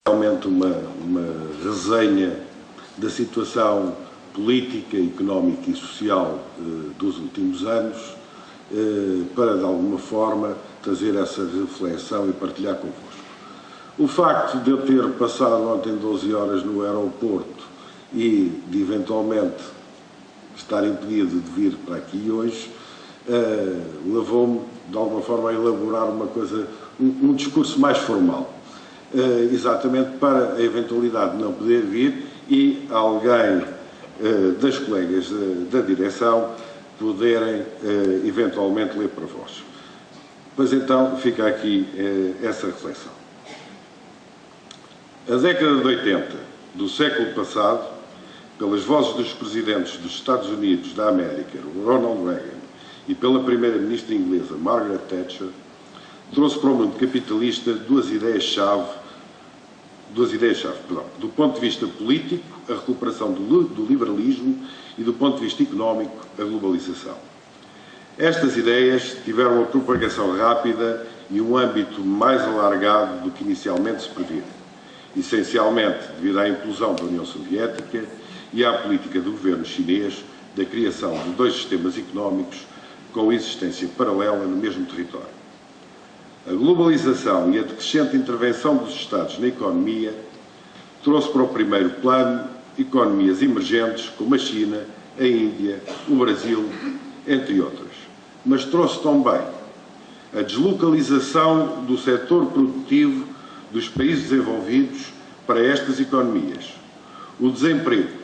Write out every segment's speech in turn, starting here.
realmente uma resenha da situação política, económica e social dos últimos anos, para de alguma forma trazer essa reflexão e partilhar convosco. O facto de eu ter passado ontem 12 horas no aeroporto e de eventualmente estar impedido de vir para aqui hoje, levou-me de alguma forma a elaborar um discurso mais formal, exatamente para a eventualidade de não poder vir e alguém das colegas da direção poderem eventualmente ler para vós. Pois então fica aqui essa reflexão. A década de 80 do século passado, pelas vozes dos presidentes dos Estados Unidos da América, Ronald Reagan, e pela primeira-ministra inglesa, Margaret Thatcher, trouxe para o mundo capitalista duas ideias-chave. Do ponto de vista político, a recuperação do liberalismo, e do ponto de vista económico, a globalização. Estas ideias tiveram uma propagação rápida e um âmbito mais alargado do que inicialmente se previa, essencialmente devido à implosão da União Soviética e à política do governo chinês da criação de dois sistemas económicos com existência paralela no mesmo território. A globalização e a decrescente intervenção dos Estados na economia trouxe para o primeiro plano economias emergentes como a China, a Índia, o Brasil, entre outras. Mas trouxe também a deslocalização do setor produtivo dos países desenvolvidos para estas economias, o desemprego,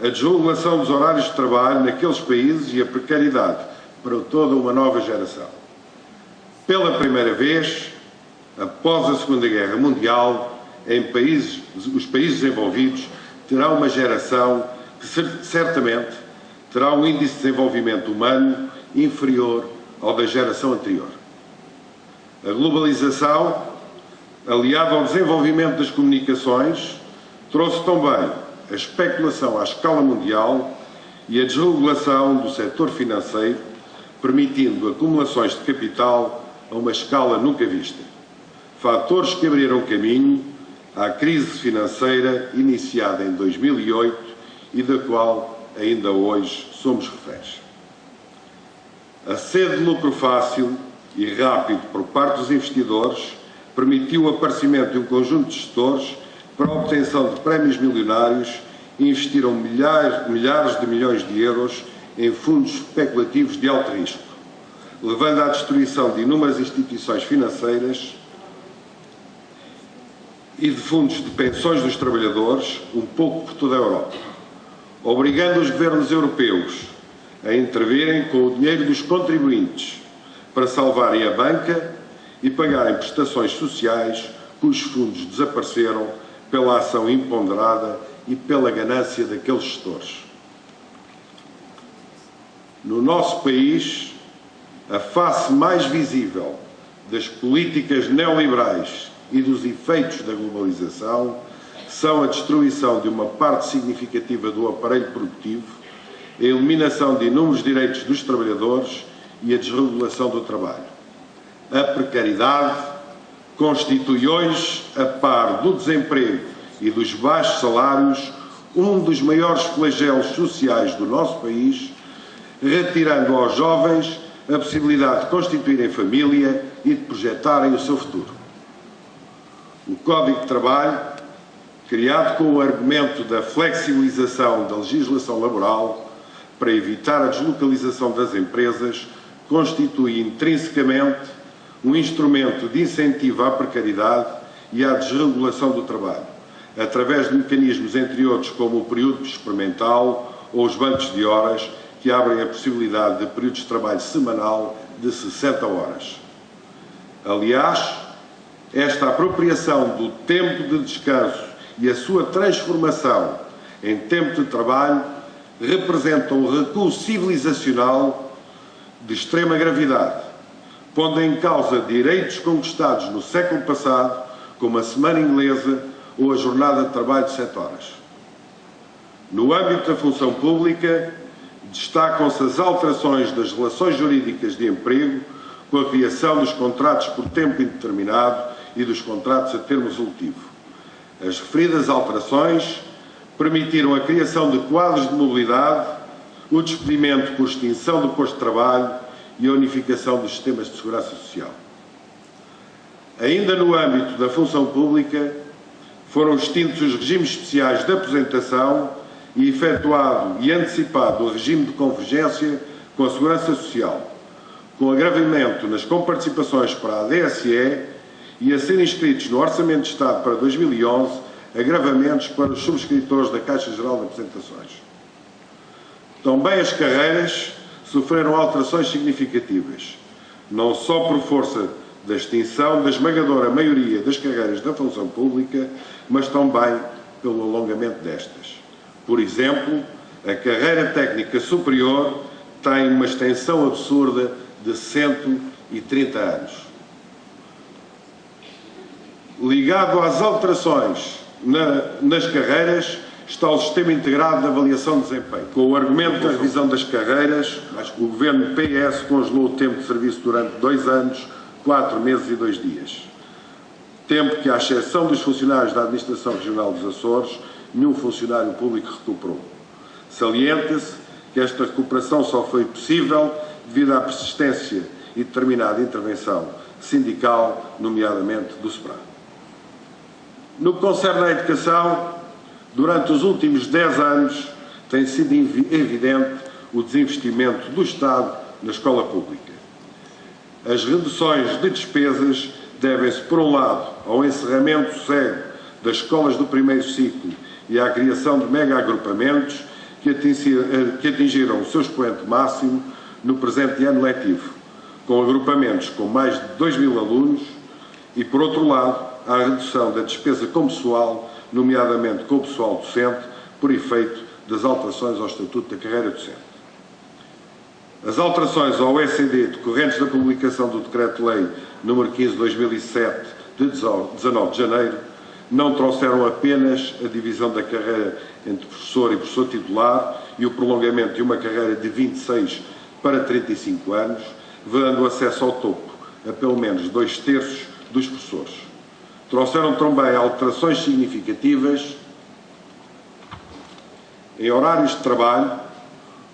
a desregulação dos horários de trabalho naqueles países e a precariedade para toda uma nova geração. Pela primeira vez, após a Segunda Guerra Mundial, os países desenvolvidos terão uma geração que certamente terá um índice de desenvolvimento humano inferior ao da geração anterior. A globalização, aliada ao desenvolvimento das comunicações, trouxe também a especulação à escala mundial e a desregulação do setor financeiro, permitindo acumulações de capital a uma escala nunca vista. Fatores que abriram caminho à crise financeira iniciada em 2008 e da qual ainda hoje somos reféns. A sede de lucro fácil e rápido por parte dos investidores permitiu o aparecimento de um conjunto de gestores para a obtenção de prémios milionários e investiram milhares de milhões de euros em fundos especulativos de alto risco, levando à destruição de inúmeras instituições financeiras e de fundos de pensões dos trabalhadores, um pouco por toda a Europa, obrigando os governos europeus a intervirem com o dinheiro dos contribuintes para salvarem a banca e pagarem prestações sociais cujos fundos desapareceram pela ação imponderada e pela ganância daqueles gestores. No nosso país, a face mais visível das políticas neoliberais e dos efeitos da globalização são a destruição de uma parte significativa do aparelho produtivo, a eliminação de inúmeros direitos dos trabalhadores e a desregulação do trabalho. A precariedade constitui hoje, a par do desemprego e dos baixos salários, um dos maiores flagelos sociais do nosso país, retirando aos jovens a possibilidade de constituírem família e de projetarem o seu futuro. O Código de Trabalho, criado com o argumento da flexibilização da legislação laboral para evitar a deslocalização das empresas, constitui intrinsecamente um instrumento de incentivo à precariedade e à desregulação do trabalho, através de mecanismos, entre outros, como o período experimental ou os bancos de horas, que abrem a possibilidade de períodos de trabalho semanal de 60 horas. Aliás, esta apropriação do tempo de descanso e a sua transformação em tempo de trabalho representam um recuo civilizacional de extrema gravidade, pondo em causa direitos conquistados no século passado, como a semana inglesa ou a jornada de trabalho de 7 horas. No âmbito da função pública, destacam-se as alterações das relações jurídicas de emprego, com a criação dos contratos por tempo indeterminado e dos contratos a termo resolutivo, As referidas alterações permitiram a criação de quadros de mobilidade, o despedimento por extinção do posto de trabalho e a unificação dos sistemas de segurança social. Ainda no âmbito da função pública, foram extintos os regimes especiais de aposentação e efetuado e antecipado o regime de convergência com a Segurança Social, com agravamento nas comparticipações para a DSE e a serem inscritos no Orçamento de Estado para 2011 agravamentos para os subscritores da Caixa Geral de Apresentações. Também as carreiras sofreram alterações significativas, não só por força da extinção da esmagadora maioria das carreiras da função pública, mas também pelo alongamento destas. Por exemplo, a carreira técnica superior tem uma extensão absurda de 130 anos. Ligado às alterações nas carreiras está o Sistema Integrado de Avaliação de Desempenho. Com o argumento da revisão das carreiras, o Governo PS congelou o tempo de serviço durante 2 anos, 4 meses e 2 dias. Tempo que, à exceção dos funcionários da Administração Regional dos Açores, nenhum funcionário público recuperou. Salienta-se que esta recuperação só foi possível devido à persistência e determinada intervenção sindical, nomeadamente do SEPRA. No que concerne à educação, durante os últimos 10 anos tem sido evidente o desinvestimento do Estado na escola pública. As reduções de despesas devem-se, por um lado, ao encerramento cego das escolas do primeiro ciclo e à criação de mega-agrupamentos que atingiram o seu expoente máximo no presente ano letivo, com agrupamentos com mais de 2.000 alunos e, por outro lado, à redução da despesa com pessoal, nomeadamente com o pessoal docente, por efeito das alterações ao Estatuto da Carreira Docente. As alterações ao OECD decorrentes da publicação do Decreto-Lei nº 15/2007, de 19 de janeiro, não trouxeram apenas a divisão da carreira entre professor e professor titular e o prolongamento de uma carreira de 26 para 35 anos, dando acesso ao topo a pelo menos 2/3 dos professores. Trouxeram também alterações significativas em horários de trabalho,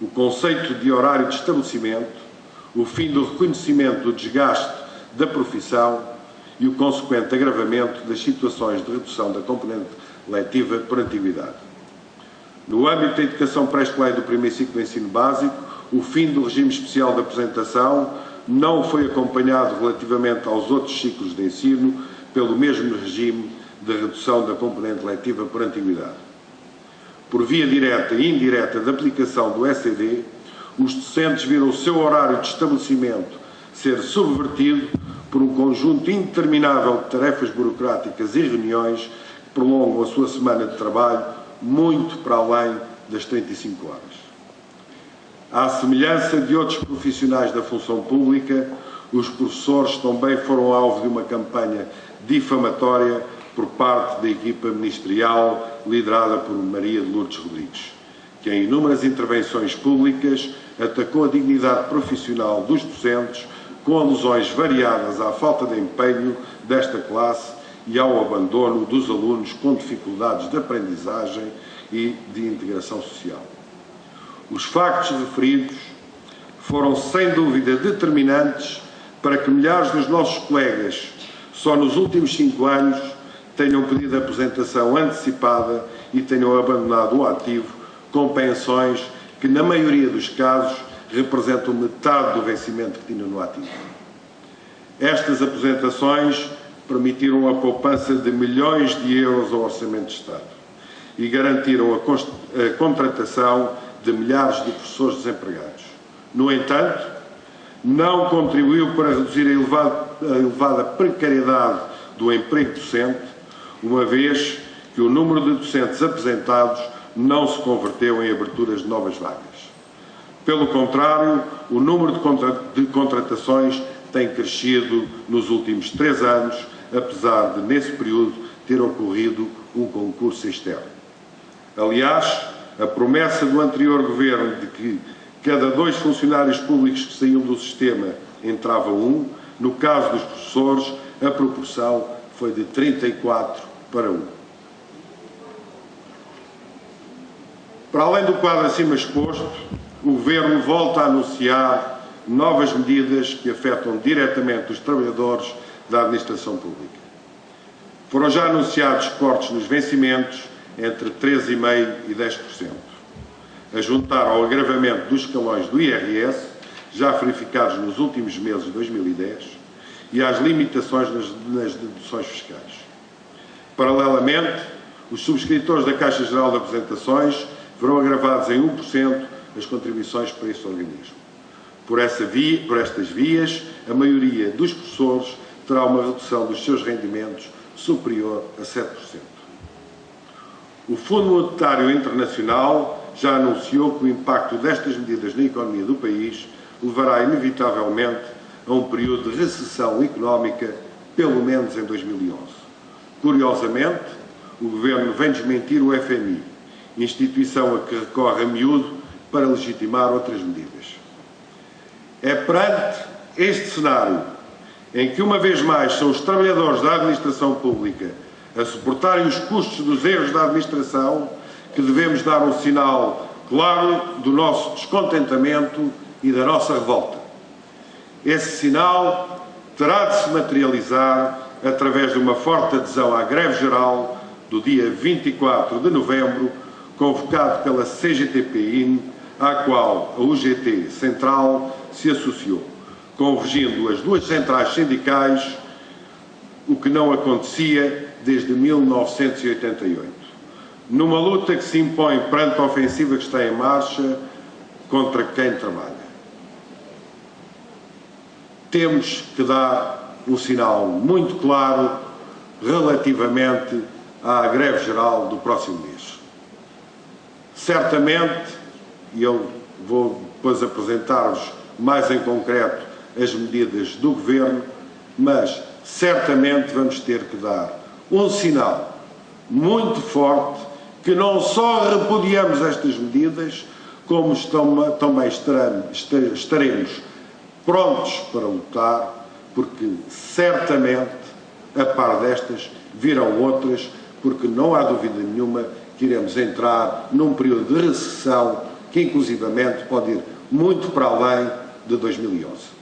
o conceito de horário de estabelecimento, o fim do reconhecimento do desgaste da profissão e o consequente agravamento das situações de redução da componente letiva por antiguidade. No âmbito da educação pré-escolar e do primeiro ciclo de ensino básico, o fim do regime especial de apresentação não foi acompanhado relativamente aos outros ciclos de ensino pelo mesmo regime de redução da componente letiva por antiguidade. Por via direta e indireta da aplicação do ECD, os docentes viram o seu horário de estabelecimento ser subvertido por um conjunto indeterminável de tarefas burocráticas e reuniões que prolongam a sua semana de trabalho muito para além das 35 horas. À semelhança de outros profissionais da função pública, os professores também foram alvo de uma campanha difamatória por parte da equipa ministerial liderada por Maria de Lourdes Rodrigues, que em inúmeras intervenções públicas atacou a dignidade profissional dos docentes com alusões variadas à falta de empenho desta classe e ao abandono dos alunos com dificuldades de aprendizagem e de integração social. Os factos referidos foram, sem dúvida, determinantes para que milhares dos nossos colegas, só nos últimos 5 anos, tenham pedido aposentação antecipada e tenham abandonado o ativo com pensões que, na maioria dos casos, representam metade do vencimento que tinham no ativo. Estas aposentações permitiram a poupança de milhões de euros ao Orçamento de Estado e garantiram a contratação de milhares de professores desempregados. No entanto, não contribuiu para reduzir a elevada precariedade do emprego docente, uma vez que o número de docentes aposentados não se converteu em aberturas de novas vagas. Pelo contrário, o número de contratações tem crescido nos últimos 3 anos, apesar de, nesse período, ter ocorrido um concurso externo. Aliás, a promessa do anterior governo de que cada 2 funcionários públicos que saíam do sistema entrava 1, no caso dos professores, a proporção foi de 34 para 1. Para além do quadro acima exposto, o Governo volta a anunciar novas medidas que afetam diretamente os trabalhadores da administração pública. Foram já anunciados cortes nos vencimentos entre 3,5% e 10%, a juntar ao agravamento dos escalões do IRS, já verificados nos últimos meses de 2010, e às limitações nas deduções fiscais. Paralelamente, os subscritores da Caixa Geral de Apresentações verão agravados em 1% as contribuições para este organismo. Por estas vias, a maioria dos professores terá uma redução dos seus rendimentos superior a 7%. O Fundo Monetário Internacional já anunciou que o impacto destas medidas na economia do país levará inevitavelmente a um período de recessão económica, pelo menos em 2011. Curiosamente, o Governo vem desmentir o FMI, instituição a que recorre a miúdo para legitimar outras medidas. É perante este cenário, em que uma vez mais são os trabalhadores da administração pública a suportarem os custos dos erros da administração, que devemos dar um sinal claro do nosso descontentamento e da nossa revolta. Esse sinal terá de se materializar através de uma forte adesão à greve geral do dia 24 de novembro, convocado pela CGTP-IN, à qual a UGT Central se associou, convergindo as duas centrais sindicais, o que não acontecia desde 1988, numa luta que se impõe perante a ofensiva que está em marcha contra quem trabalha. Temos que dar um sinal muito claro relativamente à greve geral do próximo mês. Certamente, e eu vou depois apresentar-vos mais em concreto as medidas do Governo, mas certamente vamos ter que dar um sinal muito forte que não só repudiamos estas medidas, como também estaremos prontos para lutar, porque certamente, a par destas, virão outras, porque não há dúvida nenhuma que iremos entrar num período de recessão que, inclusivamente, pode ir muito para além de 2011.